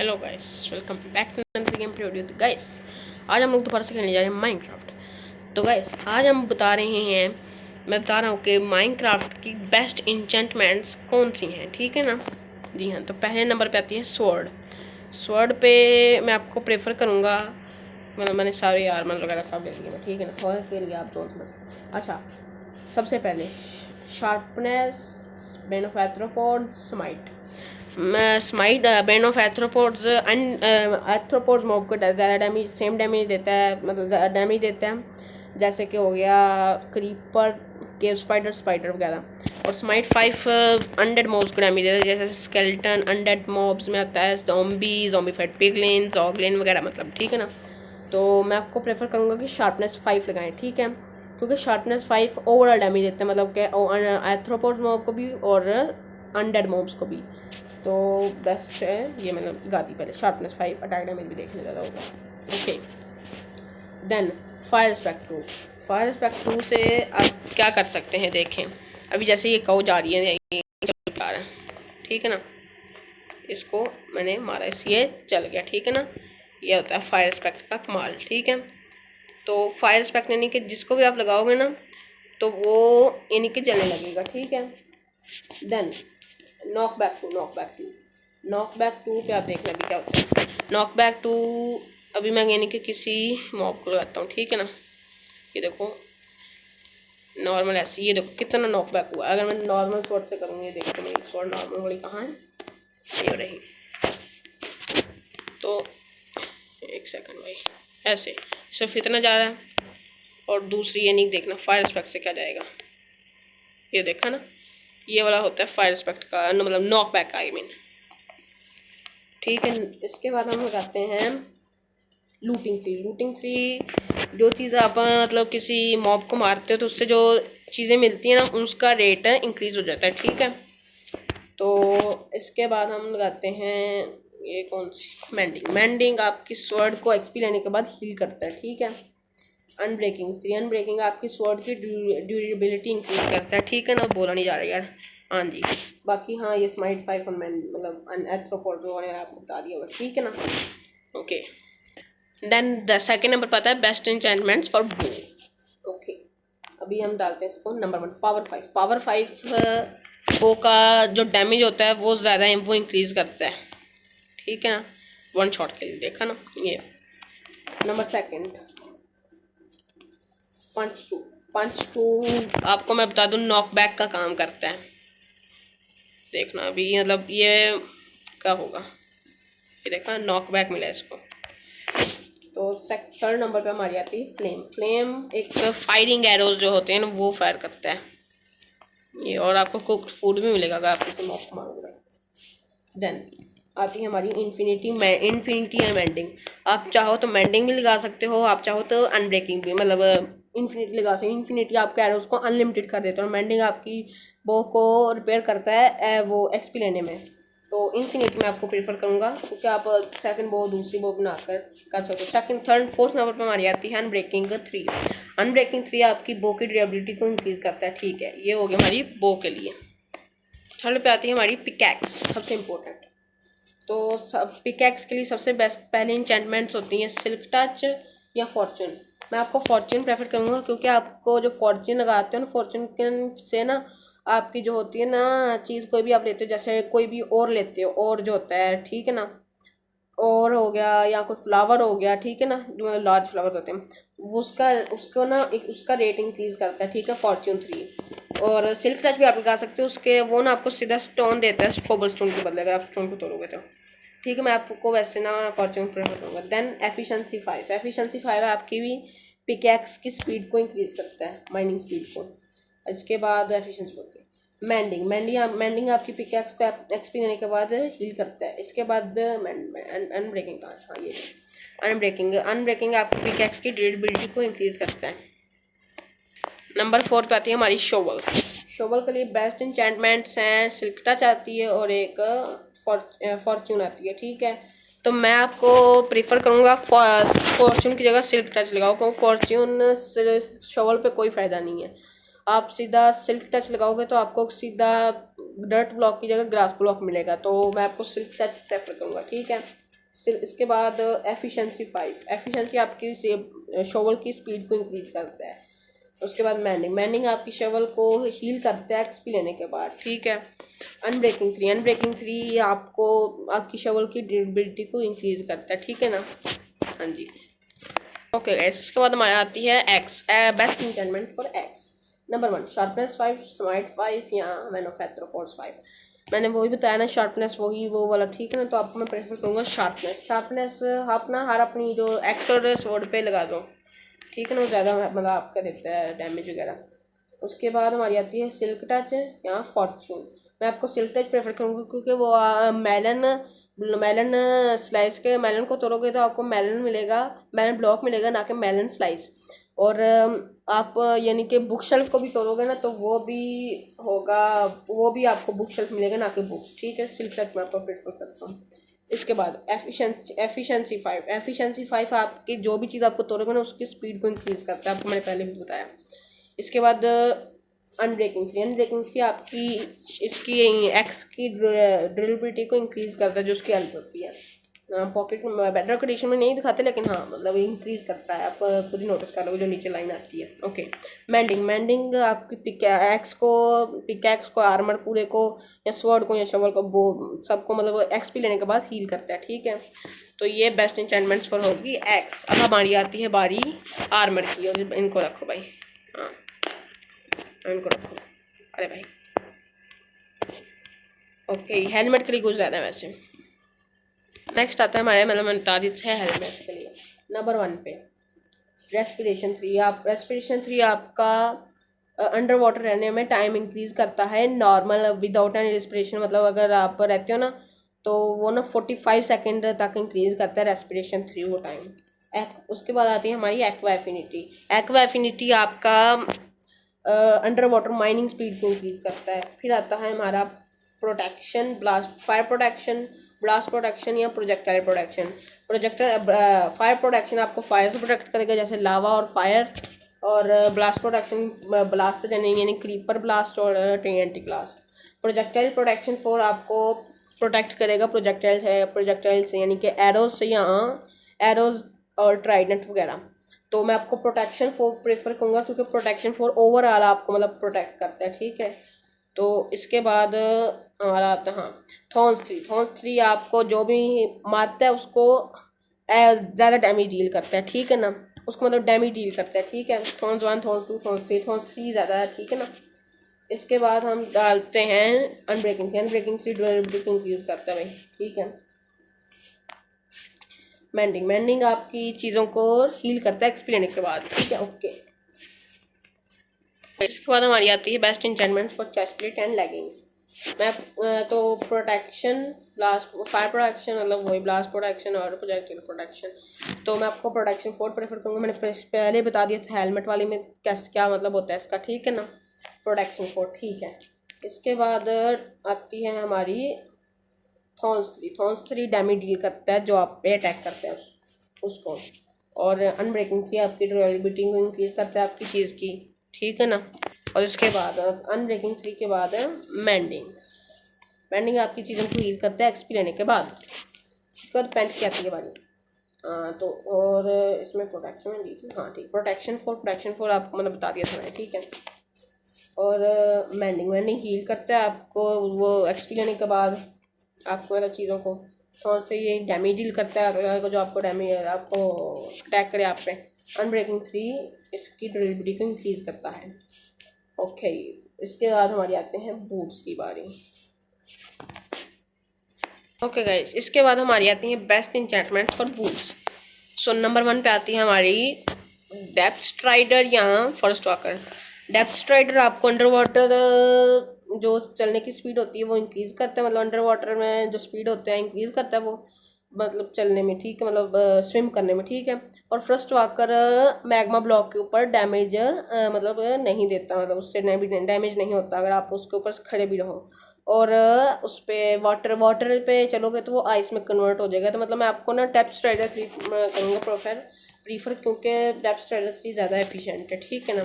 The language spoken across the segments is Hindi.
Hello guys, welcome back to another game video. तो गाइस आज हम लोग दोबारा से खेलने जा रहे हैं माइनक्राफ्ट। तो गाइस आज हम बता रहे हैं, मैं बता रहा हूँ कि माइनक्राफ्ट की बेस्ट इंचेंटमेंट्स कौन सी हैं, ठीक है ना। जी हाँ, तो पहले नंबर पे आती है स्वॉर्ड। स्वॉर्ड पे मैं आपको प्रेफर करूँगा, मतलब मैंने सारे आर्मर वगैरह सब ले लिए, ठीक है ना, थोड़ा के लिए आप दोनों समझ। अच्छा, सबसे पहले sharpness, bane of arthropod, smite. Smite bane of arthropods and arthropods mob को ज़्यादा डैमेज, सेम डैमेज देता है, मतलब ज़्यादा डैमेज देता है, जैसे कि हो गया क्रीपर, केव स्पाइडर, स्पाइडर वगैरह। और स्माइट 5 अनडेड मॉब्स को डैमेज देता है, जैसे स्केलेटन अनडेड मॉब्स में आता है, ज़ॉम्बी फाइट पिगलिन, जॉगलिन वगैरह, मतलब ठीक है ना। तो मैं आपको प्रेफर करूँगा कि शार्पनेस 5 लगाएं, ठीक है, क्योंकि शार्पनेस 5 ओवरऑल डैमेज देता है, मतलब कि एथ्रोपोड्स मॉब को भी और अनडेड मॉब्स को भी। तो बेस्ट है ये, मैंने गा दी पहले। शार्पनेस 5 अटैक डैमेज भी देखने ज़्यादा होगा। Okay, then fire aspect 2। Fire aspect 2 से आप क्या कर सकते हैं, देखें। अभी जैसे ये काऊ जा रही है, ये चल रहा है, ठीक है ना, इसको मैंने मारा, ये चल गया, ठीक है ना। ये होता है फायर स्पेक्ट का कमाल, ठीक है। तो फायर स्पेक्ट यानी कि जिसको भी आप लगाओगे ना, तो वो यानी कि जलने लगेगा, ठीक है। देन नॉकबैक 2 पे आप देखना भी क्या होता है। नॉकबैक 2 अभी मैं यानी कि किसी मॉब को लगाता हूँ, ठीक है ना। ये देखो नॉर्मल ऐसी, ये देखो कितना नॉकबैक हुआ। अगर मैं नॉर्मल स्वॉर्ड से करूँगी, देखो मेरी स्वॉर्ड नॉर्मल वाली कहाँ है, ये रही। तो एक सेकंड भाई, ऐसे सिर्फ इतना जा रहा है। और दूसरी ये नहीं देखना फायर स्पेक्ट से क्या जाएगा, ये देखा ना, ये वाला होता है फायर स्पेक्ट का, मतलब नॉकबैक का, आई मीन, ठीक है। इसके बाद हम लगाते हैं लूटिंग थ्री। जो चीज़ आप मतलब किसी मॉब को मारते हो तो उससे जो चीज़ें मिलती हैं ना, उसका रेट इंक्रीज हो जाता है, ठीक है। तो इसके बाद हम लगाते हैं ये कौन सी, मैंडिंग आपकी स्वॉर्ड को एक्सपी लेने के बाद हील करता है, ठीक है। अनब्रेकिंग आपकी स्वॉर्ड की ड्यूरेबिलिटी इंक्रीज करता है, ठीक है ना, बोला नहीं जा रहा यार, हाँ जी। बाकी हाँ, ये स्माइट 5 मतलब एथ्रोपोड्स वगैरह आपको बता दिया होगा, ठीक है ना। Okay, then the second number पता है best enchantments for bow. Okay, अभी हम डालते हैं इसको नंबर 1, पावर 5 बो का जो डैमेज होता है वो ज़्यादा वो इंक्रीज करता है, ठीक है ना, 1 शॉट के लिए, देखा ना। ये नंबर सेकेंड पंच टू आपको मैं बता दूँ नॉकबैक का काम करता है, देखना अभी, मतलब ये क्या होगा, ये देखा नॉकबैक मिला इसको। तो थर्ड नंबर पे हमारी आती है फ्लेम एक फायरिंग एरोज जो होते हैं ना, वो फायर करता है ये, और आपको कुक्ड फूड भी मिलेगा अगर आप किसी मॉब को मारोगे। देन आती है हमारी इन्फिनिटी या मेंडिंग। आप चाहो तो मेंडिंग भी लगा सकते हो, आप चाहो तो अनब्रेकिंग भी, मतलब इन्फिनिटी लगा सकते हो। इन्फिनिटी आपके एरोज को अनलिमिटेड कर देते हो, और मेंडिंग आपकी बो को रिपेयर करता है वो एक्सपी लेने में। तो इन्फिनिटी मैं आपको प्रेफर करूँगा, क्योंकि आप सेकंड बो दूसरी बो बनाकर कर सकते हो। सेकंड थर्ड फोर्थ नंबर पर हमारी आती है अनब्रेकिंग 3 आपकी बो की ड्यूरेबिलिटी को इंक्रीज करता है, ठीक है। ये हो गया हमारी बो के लिए। थर्ड पे आती है हमारी पिकैक्स, सबसे इम्पोर्टेंट। तो सब पिकैक्स के लिए सबसे बेस्ट पहले इंचेंटमेंट्स होती हैं सिल्क टच या फॉर्चून। मैं आपको फॉर्चून प्रेफर करूँगा, क्योंकि आपको जो फॉर्चून लगाते हो ना, फॉर्चून से ना आपकी जो होती है ना चीज़, कोई भी आप लेते हो, जैसे कोई भी और लेते हो, और जो होता है, ठीक है ना, और हो गया, या कोई फ्लावर हो गया, ठीक है ना, जो लार्ज फ्लावर्स होते हैं, वो उसको ना एक उसका रेट इंक्रीज करता है, ठीक है, फॉर्चून 3। और सिल्क टच भी आप लगा सकते हो, उसके वो ना आपको सीधा स्टोन देता है, कोबल स्टोन के बदले, अगर आप स्टोन को तोड़ोगे तो, ठीक है। मैं आपको वैसे ना फॉर्चून प्रेफर करूँगा। देन एफिशिएंसी 5 है आपकी भी पिकैक्स की स्पीड को इंक्रीज करता है, माइनिंग स्पीड को। इसके बाद एफिशिएंसी बढ़ती है। मैंडिंग आपकी पिकैक्स को एक्सपी लेने के बाद हील करता है। इसके बाद अनब्रेकिंग का, हाँ ये अनब्रेकिंग आपकी पिकैक्स की ड्यूरेबिलिटी को इंक्रीज करता है। नंबर 4 पे आती है हमारी शोवल के लिए बेस्ट इंचेंटमेंट्स हैं सिल्क टच आती है, और एक फॉर्चून आती है, ठीक है। तो मैं आपको प्रीफर करूँगा फॉर्चून की जगह सिल्क टच लगाओ, क्योंकि फॉर्चून शोवल पे कोई फ़ायदा नहीं है। आप सीधा सिल्क टच लगाओगे तो आपको सीधा डर्ट ब्लॉक की जगह ग्रास ब्लॉक मिलेगा, तो मैं आपको सिल्क टच प्रेफर करूँगा, ठीक है। इसके बाद एफिशिएंसी 5, एफिशिएंसी आपकी शोवल की स्पीड को इंक्रीज करता है। उसके बाद मैंडिंग, मैंडिंग आपकी शोवल को हील करता है एक्सपी लेने के बाद, ठीक है। अनब्रेकिंग 3, अनब्रेकिंग 3 आपको आपकी शोवल की ड्यूरेबिलिटी को इंक्रीज करता है, ठीक है ना। हाँ जी, ओके गाइस। इसके बाद हमारे आती है x, best enchantment for x. Number 1 sharpness 5, smite 5 या मैनोफैथ्रोपोर्स 5। मैंने वही बताया ना, शार्पनेस वही वो वाला, ठीक है ना। तो आपको मैं प्रेफर करूँगा शार्पनेस। शार्पनेस आप ना हर अपनी जो एक्स और स्वॉर्ड पे लगा दो, ठीक है ना, वो ज़्यादा मतलब आपका देता है डैमेज वगैरह। उसके बाद हमारी आती है सिल्क टच या फॉर्च्यून। मैं आपको सिल्क टच प्रेफर करूँगा क्योंकि वो मेलन मेलन स्लाइस के मेलन को तोड़ोगे तो आपको मेलन मिलेगा, मेलन ब्लॉक मिलेगा, ना कि मेलन स्लाइस। और आप यानी कि बुक शेल्फ को भी तोड़ोगे ना तो वो भी होगा, वो भी आपको बुक शेल्फ मिलेगा, ना कि बुक्स, ठीक है। सिल्क टच मैं आपको प्रेफर करता हूँ। इसके बाद एफिशिएंसी 5, एफिशिएंसी 5 आपकी जो भी चीज़ आपको तोड़ोगे ना उसकी स्पीड को इंक्रीज़ करता है, आपको मैंने पहले भी बताया। इसके बाद अनब्रेकिंग 3, अनब्रेकिंग 3 आपकी इसकी एक्स की ड्यूरेबिलिटी को इंक्रीज़ करता है, जो उसकी हेल्प होती है। पॉकेट में बेटर कंडीशन में नहीं दिखाते, लेकिन हाँ मतलब इंक्रीज़ करता है, आप खुद ही नोटिस कर लोगे जो नीचे लाइन आती है। ओके, मैंडिंग, मैंडिंग आपकी पिकैक्स को आर्मर पूरे को या स्वॉर्ड को या शवल को वो सबको मतलब एक्सपी लेने के बाद हील करता है, ठीक है। तो ये बेस्ट इंचेंटमेंट्स फॉर होगी एक्स। अब हमारी आती है बारी आर्मर की, और इनको रखो भाई, हाँ इनको रखो, अरे भाई ओके। हेलमेट के लिए कुछ ज़्यादा है वैसे। नेक्स्ट आता है हमारे मतलब निर्धारित है हेलमेट के लिए। नंबर 1 पे रेस्पिरेशन 3, आप रेस्पिरेशन 3 आपका अंडर वाटर रहने में टाइम इंक्रीज़ करता है, नॉर्मल विदाउट एनी रेस्पिरेशन, मतलब अगर आप रहते हो ना तो वो ना 45 सेकेंड तक इंक्रीज़ करता है रेस्पिरेशन 3 वो टाइम। उसके बाद आती है हमारी एक्वा एफिनिटी। एक्वा एफिनिटी आपका अंडर वाटर माइनिंग स्पीड को इंक्रीज़ करता है। फिर आता है हमारा protection, blast fire protection, blast protection या प्रोजेक्टाइल प्रोटेक्शन। फायर प्रोटेक्शन आपको फायर से प्रोटेक्ट करेगा, जैसे लावा और फायर। और ब्लास्ट प्रोटेक्शन ब्लास्ट से यानी क्रीपर ब्लास्ट और टीएनटी ब्लास्ट। प्रोजेक्टाइल प्रोटेक्शन 4 आपको प्रोटेक्ट करेगा प्रोजेक्टाइल से यानी कि एरोज से या एरोज और ट्राइडेंट वगैरह। तो मैं आपको प्रोटेक्शन 4 प्रेफर करूँगा क्योंकि प्रोटेक्शन 4 ओवरऑल आपको मतलब प्रोटेक्ट करता है, ठीक है। तो इसके बाद हमारा आता है हाँ थॉर्न्स 3 आपको जो भी मारता है उसको ज़्यादा डैमेज डील करता है, ठीक है ना, उसको मतलब डैमेज डील करता है, ठीक है। थॉर्न्स 1, थॉर्न्स 2, थॉर्न्स 3 ज़्यादा है, ठीक है ना। इसके बाद हम डालते हैं अनब्रेकिंग 3, अनब्रेकिंग 3 ड्यूरेबिलिटी इंक्रीज करता है भाई, ठीक है। मैंडिंग, मैंडिंग आपकी चीज़ों को हील करता है एक्सपी लेने के बाद, ठीक है, ओके। इसके बाद हमारी आती है best enchantment for chest plate and leggings. मैं तो प्रोटेक्शन ब्लास्ट फायर प्रोटेक्शन मतलब वही ब्लास्ट प्रोटेक्शन और प्रोजेक्टाइल प्रोटेक्शन। तो मैं आपको प्रोटेक्शन 4 प्रेफर करूँगा, मैंने पहले बता दिया था हेलमेट वाले में क्या मतलब होता है इसका, ठीक है ना। प्रोटेक्शन 4, ठीक है। इसके बाद आती है हमारी थॉर्न्स 3 डैमेज डील करता है जो आप पे अटैक करते हैं उसको। और अनब्रेकिंग 3 आपकी ड्यूरेबिलिटी को इंक्रीज करता है आपकी चीज़ की, ठीक है ना। और इसके बाद अनब्रेकिंग 3 के बाद मैंडिंग, मैंडिंग आपकी चीज़ों को हील करता है एक्सपी लेने के बाद। इसके बाद पेंट की आती है बारी। तो और इसमें प्रोटेक्शन में दी थी, हाँ ठीक, प्रोटेक्शन 4 आपको मतलब बता दिया था मैंने, ठीक है। और मैंडिंग हील करता है आपको वो एक्सपी लेने के बाद आपको मतलब चीज़ों को। और से ये डैमेज डील करता है जो आपको डैमेज आपको अटैक करे आप पे। अनब्रेकिंग 3 इसकी ड्यूरेबिलिटी को इंक्रीज करता है, ओके। इसके बाद हमारी आते हैं बूट्स की बारी। ओके गाइस, इसके बाद हमारी आती है best enchantment for boots. So number 1 पे आती है हमारी डेप्थ स्ट्राइडर या फर्स्ट वॉकर। डेप्थ स्ट्राइडर आपको अंडर वाटर जो चलने की स्पीड होती है वो इंक्रीज़ करता है, मतलब अंडर वाटर में जो स्पीड होता है इंक्रीज़ करता है वो, मतलब चलने में, ठीक है, मतलब स्विम करने में, ठीक है। और फर्स्ट वाकर मैग्मा ब्लॉक के ऊपर डैमेज मतलब नहीं देता, मतलब उससे डैमेज नहीं होता अगर आप उसके ऊपर खड़े भी रहो। और उस पर वाटर पे चलोगे तो वो आइस में कन्वर्ट हो जाएगा। तो मतलब मैं आपको ना डेप्थ स्ट्राइडर 3 करूँगा प्रीफर क्योंकि डेप्थ स्ट्राइडर 3 ज़्यादा एफिशिएंट है, ठीक है ना।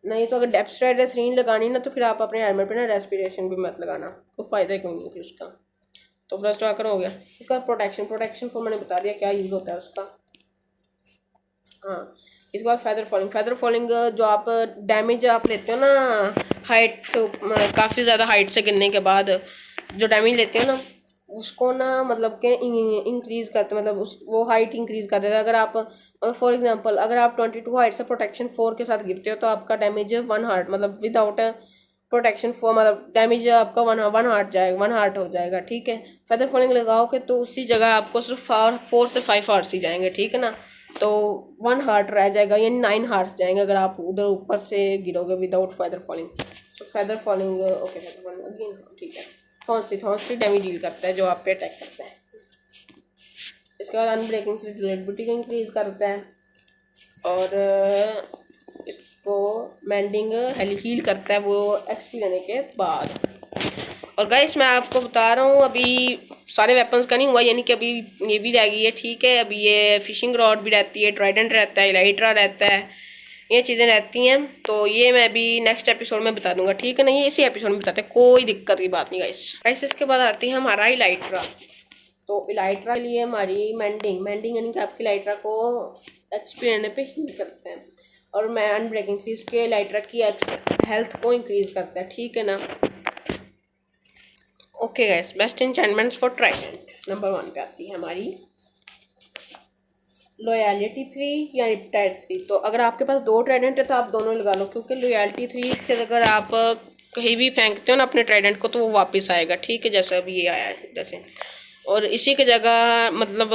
नहीं तो अगर डेप्थ स्ट्राइडर 3 लगानी ना तो फिर आप अपने हेलमेट पे ना रेस्पिरेशन भी मत लगाना, कोई फ़ायदा क्यों नहीं है फिर उसका। तो फर्स्ट वाकर हो गया। इसका प्रोटेक्शन, प्रोटेक्शन को मैंने बता दिया क्या यूज़ होता है उसका। हाँ, इसके बाद फेदर फॉलिंग, फेदर फॉलिंग जो आप डैमेज आप लेते हो ना हाइट से, काफ़ी ज़्यादा हाइट से गिरने के बाद जो डैमेज लेते हो ना, उसको ना मतलब के इंक्रीज़ करते, मतलब उस वो हाइट इंक्रीज़ कर देता है। अगर आप मतलब फॉर एग्जांपल अगर आप 22 हाइट से प्रोटेक्शन 4 के साथ गिरते हो तो आपका डैमेज 1 हार्ट, मतलब विदाउट प्रोटेक्शन 4 मतलब डैमेज आपका वन हार्ट जाएगा, 1 हार्ट हो जाएगा। ठीक है, फेदर फॉलिंग लगाओगे तो उसी जगह आपको सिर्फ 4 से 5 हार्ट्स ही जाएंगे। ठीक है ना, तो 1 हार्ट रह जाएगा, यानी 9 हार्ट्स जाएंगे अगर आप उधर ऊपर से गिरोगे विदाउट फेदर फॉलिंग। तो feather fouling okay, feather falling again ठीक है। थॉन्सी डैमेज डील करता है जो आप पे अटैक करता है। इसके बाद अनब्रेकिंग से ड्यूरेबिलिटी को इंक्रीज करता है और इसको मेंडिंग हील करता है वो एक्सपी लेने के बाद। और गाइस मैं आपको बता रहा हूँ अभी सारे वेपन्स का नहीं हुआ, यानी कि अभी ये भी रह गई है। ठीक है, अभी ये फिशिंग रॉड भी रहती है, ट्राइडेंट रहता है, इलाइट्रा रहता है, ये चीज़ें रहती हैं। तो ये मैं अभी नेक्स्ट एपिसोड में बता दूंगा। ठीक है ना, ये इसी एपिसोड में बताते हैं, कोई दिक्कत की बात नहीं गाइस। इसके बाद आती है हमारा इलाइट्रा। तो इलाइट्रा के लिए हमारी मेंडिंग यानी कि आपकी इलाइट्रा को एक्सपी लेने पे हील करते हैं और मैं अनब्रेकिंग से इसके इलाइट्रा की हेल्थ को इंक्रीज करता है। ठीक है ना। Okay guys, best enchantments for trident number 1 पे आती है हमारी लॉयल्टी 3 या रिपटायर 3। तो अगर आपके पास 2 ट्राइडेंट है तो आप दोनों लगा लो, क्योंकि लॉयल्टी 3 से अगर आप कहीं भी फेंकते हो ना अपने ट्राइडेंट को तो वो वापस आएगा। ठीक है, जैसे अभी ये आया है जैसे। और इसी की जगह मतलब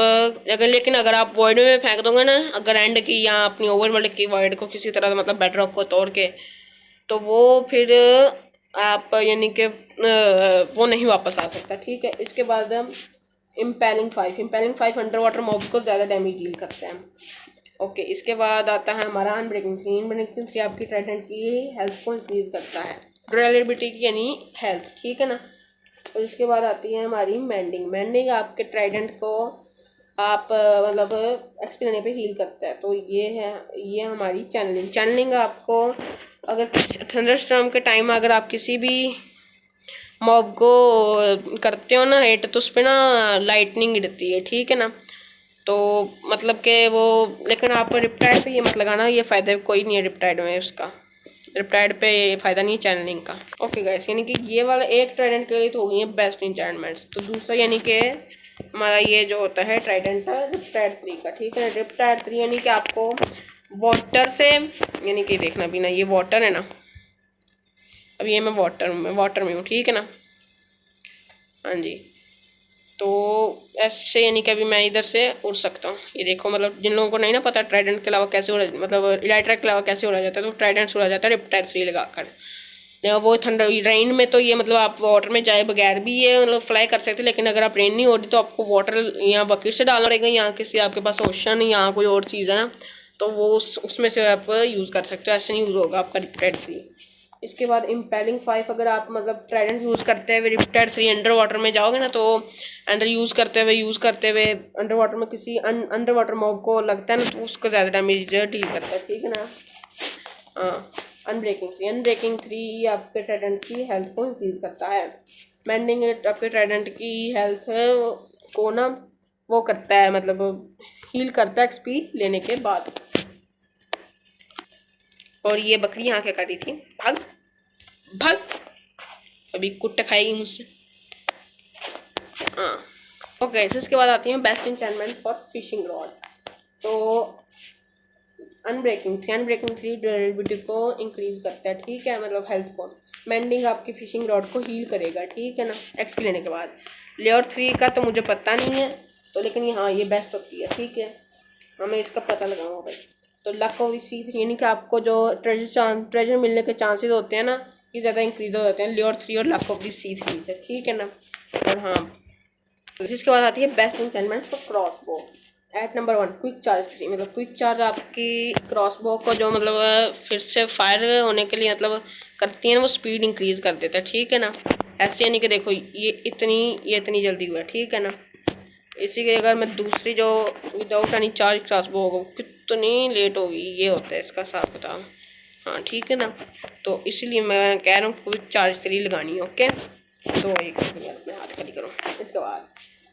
लेकिन अगर आप वॉइड में फेंक दोगे ना, अगर एंड की या अपनी ओवरवर्ल्ड की वॉइड को किसी तरह मतलब बेडरॉक को तोड़ के, तो वो फिर आप यानी कि वो नहीं वापस आ सकता। ठीक है, इसके बाद इम्पेलिंग 5 अंडर वाटर मॉब्स को ज़्यादा डैमेज डील करते हैं। ओके, इसके बाद आता है हमारा अनब्रेकिंग 3 आपकी ट्राइडेंट की हेल्थ को इंक्रीज करता है, ड्यूरेबिलिटी की यानी हेल्थ। ठीक है ना। और इसके बाद आती है हमारी मेंडिंग आपके ट्राइडेंट को आप मतलब एक्सपी लेने पे हील करता है। तो ये हमारी चैनलिंग आपको अगर थंडरस्टॉर्म के टाइम अगर आप किसी भी मॉब को करते हो ना हिट तो उस पर ना लाइटनिंग गिरती है। ठीक है ना, तो मतलब कि वो, लेकिन आप रिप्टाइड पे ये मत लगाना, ये फ़ायदा कोई नहीं है रिप्टाइड में उसका, रिप्टाइड पे फ़ायदा नहीं है चैनलिंग का। ओके गाइस, यानी कि ये वाला एक ट्राइडेंट के लिए तो हो गई है बेस्ट इंचेंटमेंट्स। तो दूसरा यानी कि हमारा ये जो होता है ट्राइडेंट रिप्टाइड 3 का। ठीक है, रिप्टाइड 3 यानी कि आपको वाटर से, यानी कि देखना भी ना ये वाटर है ना, अब ये मैं वाटर में हूँ। ठीक है ना, हाँ जी। तो ऐसे यानी कि अभी मैं इधर से उड़ सकता हूँ, ये देखो। मतलब जिन लोगों को नहीं ना पता ट्राइडेंट के अलावा कैसे उड़ा, मतलब इलाइट्रा के अलावा कैसे उड़ा जाता है, तो ट्राइडेंट उड़ा जाता है रिप्टाइड 3 लगाकर। वो ठंडा रेन में तो ये मतलब आप वाटर में जाए बगैर भी ये मतलब फ्लाई कर सकते हैं, लेकिन अगर आप रेन नहीं हो रही तो आपको वाटर यहाँ बकेट से डालना पड़ेगा, यहाँ किसी आपके पास ओशन या कोई और चीज़ है ना, तो वो उसमें से आप यूज़ कर सकते हो, ऐसे नहीं यूज़ होगा आपका रिप्टाइड 3। इसके बाद इम्पेलिंग 5 अगर आप मतलब ट्राइडेंट यूज़ करते हुए रिप्टाइड 3 अंडर वाटर में जाओगे ना, तो अंडर यूज़ करते हुए अंडर वाटर में किसी अंडर वाटर मॉब को लगता है ना, तो उसको ज़्यादा डैमेज डील करता है। ठीक है ना। हाँ, अनब्रेकिंग 3 आपके ट्राइडेंट की हेल्थ को इंक्रीज करता है। मेंडिंग आपके ट्राइडेंट की हेल्थ को ना वो करता है, मतलब हील करता है एक्सपी लेने के बाद। और ये बकरी यहाँ क्या कर रही थी, भाग भाग, अभी कुट्टे खाएगी मुझसे। हाँ ओके, इसके बाद आती है best enchantment for fishing rod. तो अनब्रेकिंग 3 ड्यूरेबिलिटी को इंक्रीज करता है। ठीक है, मतलब हेल्थ को। मेंडिंग आपकी फिशिंग रॉड को हील करेगा। ठीक है ना, एक्सपी लेने के बाद। लेयर 3 का तो मुझे पता नहीं है, तो लेकिन हाँ ये बेस्ट होती है। ठीक है, हमें इसका पता लगाऊंगा भाई। तो लक ऑफ C3 यानी कि आपको जो ट्रेजर मिलने के चांसेस होते हैं ना, ये ज़्यादा इंक्रीज हो जाते हैं लेयर 3 और लक ऑफ C3 से। ठीक है ना। और हाँ, तो इसके बाद आती है best enchantment for crossbow at number 1 quick charge 3। मतलब क्विक चार्ज आपकी क्रॉसबो को जो मतलब फिर से फायर होने के लिए मतलब करती है ना, वो स्पीड इंक्रीज कर देता है। ठीक है ना, ऐसे यानी कि देखो ये इतनी जल्दी हुआ है। ठीक है ना, इसी के अगर मैं दूसरी जो विदाउट एनी चार्ज क्रॉसबो होगा कितनी लेट होगी, ये होता है इसका हिसाब बताओ। हाँ ठीक है ना, तो इसलिए मैं कह रहा हूँ क्विक चार्ज 3 लगानी है। ओके, तो एक सेकंड यार, अपने हाथ खाली करो। इसके बाद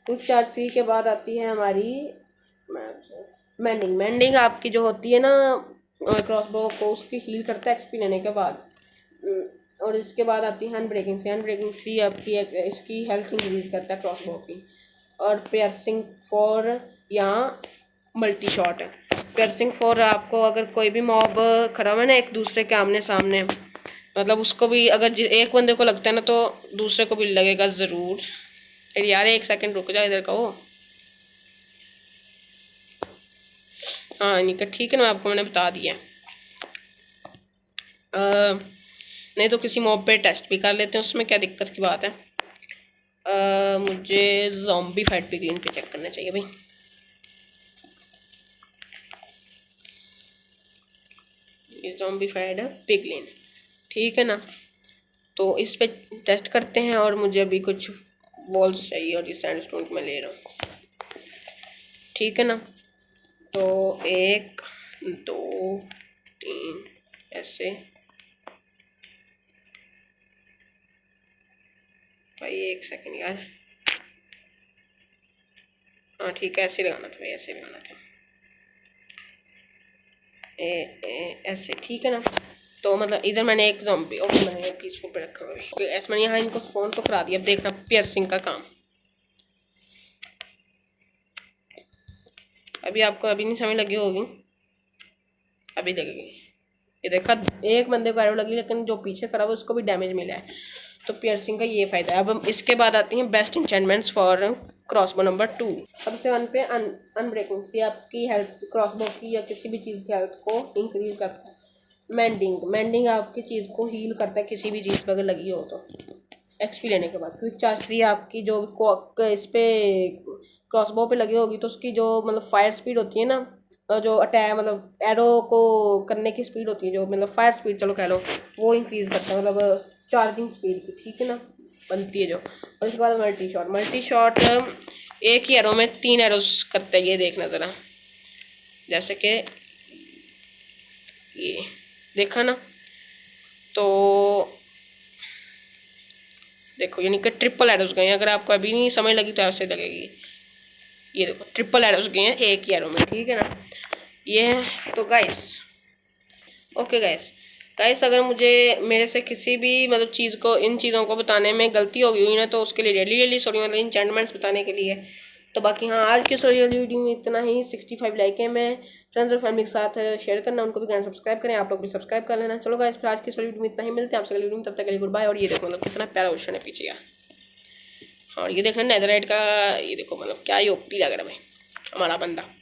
क्विक चार्ज 3 के बाद आती है हमारी मैंडिंग। मैंडिंग आपकी जो होती है ना क्रॉसबो को, उसकी हील करता है एक्सपी लेने के बाद। और इसके बाद आती है हैंड ब्रेकिंग। हैंड ब्रेकिंग 3 आपकी इसकी हेल्थ इंक्रीज करता है क्रॉसबो की। और पियर्सिंग 4 यहाँ मल्टी शॉट है। पियर्सिंग 4 आपको अगर कोई भी मॉब खड़ा हुआ है ना एक दूसरे के आमने सामने, मतलब उसको भी अगर एक बंदे को लगता है ना तो दूसरे को भी लगेगा ज़रूर। अरे यार एक सेकंड रुक जा, इधर का हो। हाँ नहीं ठीक है ना, आपको मैंने बता दिया। नहीं तो किसी मॉब पे टेस्ट भी कर लेते हैं, उसमें क्या दिक्कत की बात है। मुझे ज़ॉम्बी फाइट पिगलिन पे चेक करना चाहिए भाई। ये ज़ॉम्बी फाइट पिगलिन, ठीक है ना। तो इस पे टेस्ट करते हैं। और मुझे अभी कुछ वॉल्स चाहिए और ये सैंडस्टोन मैं ले रहा हूँ, ठीक है ना। तो 1 2 3 ऐसे। भाई एक सेकंड यार, हाँ ठीक है, ऐसे लगाना था भाई, ऐसे लगाना था। ऐसे ठीक है ना। तो मतलब इधर मैंने एक ज़ॉम्बी और मैंने पीसफुल पे रखा हुआ है। ऐसे मैंने यहाँ इनको स्पॉन तो करा दिया। अब देखना पियर्सिंग का काम। अभी आपको अभी नहीं समझ लगी होगी, अभी लगेगी। ये देखा, एक बंदे को एरो लगी लेकिन जो पीछे खड़ा हुआ उसको भी डैमेज मिला है। तो पियर्सिंग का ये फ़ायदा है। अब हम इसके बाद आती हैं best enchantments for crossbow number 2। सबसे 1 पे अनब्रेकिंग, ये आपकी हेल्थ क्रॉसबो की या किसी भी चीज़ की हेल्थ को इंक्रीज करता है। मैंडिंग आपकी चीज़ को हील करता है, किसी भी चीज़ पर अगर लगी हो तो एक्सपी लेने के बाद। क्विक चार्ज 3 आपकी जो इस पे क्रॉसबो पे लगी होगी तो उसकी जो मतलब फायर स्पीड होती है ना, जो अटैक मतलब एरो को करने की स्पीड होती है, जो मतलब फायर स्पीड चलो कह लो, वो इंक्रीज करता है, मतलब चार्जिंग स्पीड की, ठीक है ना, बनती है जो। और उसके बाद मल्टी शॉट एक ही एरो में 3 एरोस करता है। ये देखना ज़रा, जैसे कि ये देखा ना, तो देखो यानी कि ट्रिपल एरोस गए हैं। अगर आपको अभी नहीं समझ लगी तो ऐसे लगेगी। ये देखो ट्रिपल एरोस गए हैं एक ही एरो में, ठीक है ना। ये तो गाइस, ओके गाइस अगर मुझे मेरे से किसी भी मतलब चीज़ को, इन चीज़ों को बताने में गलती होगी हुई ना, तो उसके लिए रियली सॉरी, मतलब इंचेंटमेंट्स बताने के लिए। तो बाकी हाँ, आज की सॉरी वीडियो में इतना ही। 65 लाइक है। मैं फ्रेंड्स और फैमिली के साथ शेयर करना, उनको भी कहना सब्सक्राइब करें। आप लोग भी सब्सक्राइब कर लेना। चलो गाइस, फिर आज की सॉरी वीडियो में इतना ही। मिलते हैं आपसे अगली वीडियो में, तब तक के लिए गुड बाय। और ये देखो मतलब कितना प्यारा ओशन है पीछे यार। और ये देखना नेदरराइट का, ये देखो मतलब क्या ही ओपी लग रहा है भाई हमारा बंदा।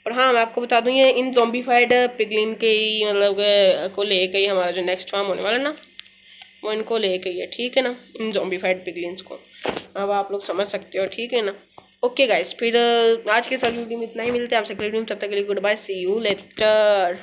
और हाँ मैं आपको बता दूँ, ये इन ज़ॉम्बीफाइड पिगलिन के ही मतलब को लेके ही हमारा जो नेक्स्ट फार्म होने वाला ना, वो इनको लेके ही है, ठीक है ना, इन ज़ॉम्बीफाइड पिगलिन्स को। अब आप लोग समझ सकते हो, ठीक है ना। ओके गाइस, फिर आज के साथ वीडियो में इतना ही। मिलते हैं आपसे अगली वीडियो में, तब तक के लिए goodbye, see you letter.